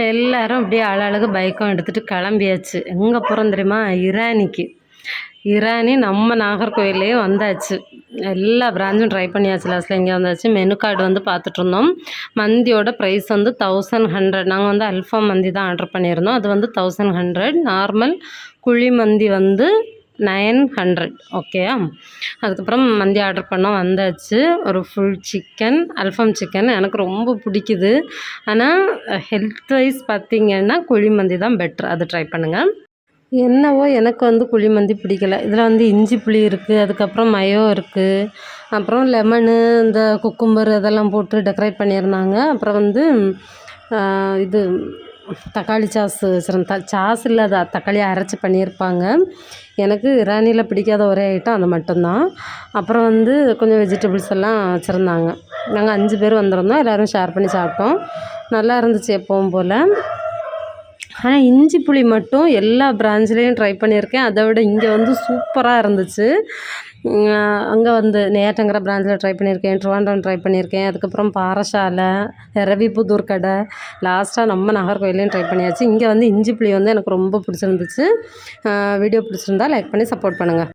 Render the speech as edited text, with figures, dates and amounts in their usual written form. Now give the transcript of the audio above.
எல்லாரும் அப்படியே ஆளாளுக்கு பைக்கும் எடுத்துகிட்டு கிளம்பியாச்சு. எங்கே போகிறோம் தெரியுமா? இரானிக்கு. இரானி நம்ம நாகர்கோவில்லையே வந்தாச்சு. எல்லா பிரான்ச்சும் ட்ரை பண்ணியாச்சு. லாஸ்ட்டில் இங்கே வந்தாச்சு. மெனு கார்டு வந்து பார்த்துட்ருந்தோம். மந்தியோட ப்ரைஸ் வந்து 1100. நாங்கள் வந்து அல்ஃபா மந்தி தான் ஆர்டர் பண்ணியிருந்தோம். அது வந்து 1100. நார்மல் குழி மந்தி வந்து 900. ஓகேயா? அதுக்கப்புறம் மந்தி ஆர்டர் பண்ணோம், வந்தாச்சு. ஒரு ஃபுல் சிக்கன், அல்ஃபாம் சிக்கன் எனக்கு ரொம்ப பிடிக்குது. ஆனால் ஹெல்த் வைஸ் பார்த்திங்கன்னா குழி மந்தி தான் பெட்ரு. அது ட்ரை பண்ணுங்கள். என்னவோ எனக்கு வந்து குழி மந்தி பிடிக்கல. இதில் வந்து இஞ்சி புளி இருக்குது, அதுக்கப்புறம் மயோ இருக்குது, அப்புறம் லெமனு, இந்த குக்கும்பர் அதெல்லாம் போட்டு டெக்கரேட் பண்ணியிருந்தாங்க. அப்புறம் வந்து இது தக்காளி சாஸ் வச்சுருந்தேன். சாஸ் இல்லை, அது தக்காளியை அரைச்சி பண்ணியிருப்பாங்க. எனக்கு இரானியில் பிடிக்காத ஒரே ஐட்டம் அது மட்டும்தான். அப்புறம் வந்து கொஞ்சம் வெஜிடபிள்ஸ் எல்லாம் வச்சுருந்தாங்க. நாங்கள் 5 பேர் வந்திருந்தோம். எல்லோரும் ஷேர் பண்ணி சாப்பிட்டோம். நல்லா இருந்துச்சு எப்பவும் போல். ஆனால் இஞ்சி புளி மட்டும் எல்லா பிரான்ச்லேயும் ட்ரை பண்ணியிருக்கேன். அதை விட இங்கே வந்து சூப்பராக இருந்துச்சு. அங்கே வந்து நேற்றங்கிற பிரான்ச்சில் ட்ரை பண்ணியிருக்கேன், ட்ரிவாண்ட்ரம் ட்ரை பண்ணியிருக்கேன், அதுக்கப்புறம் பாறசாலை, ரவிபுதூர் கடை, லாஸ்ட்டாக நம்ம நாகர்கோவில்லையும் ட்ரை பண்ணியாச்சு. இங்கே வந்து இஞ்சி புளி வந்து எனக்கு ரொம்ப பிடிச்சிருந்துச்சு. வீடியோ பிடிச்சிருந்தா லைக் பண்ணி சப்போர்ட் பண்ணுங்கள்.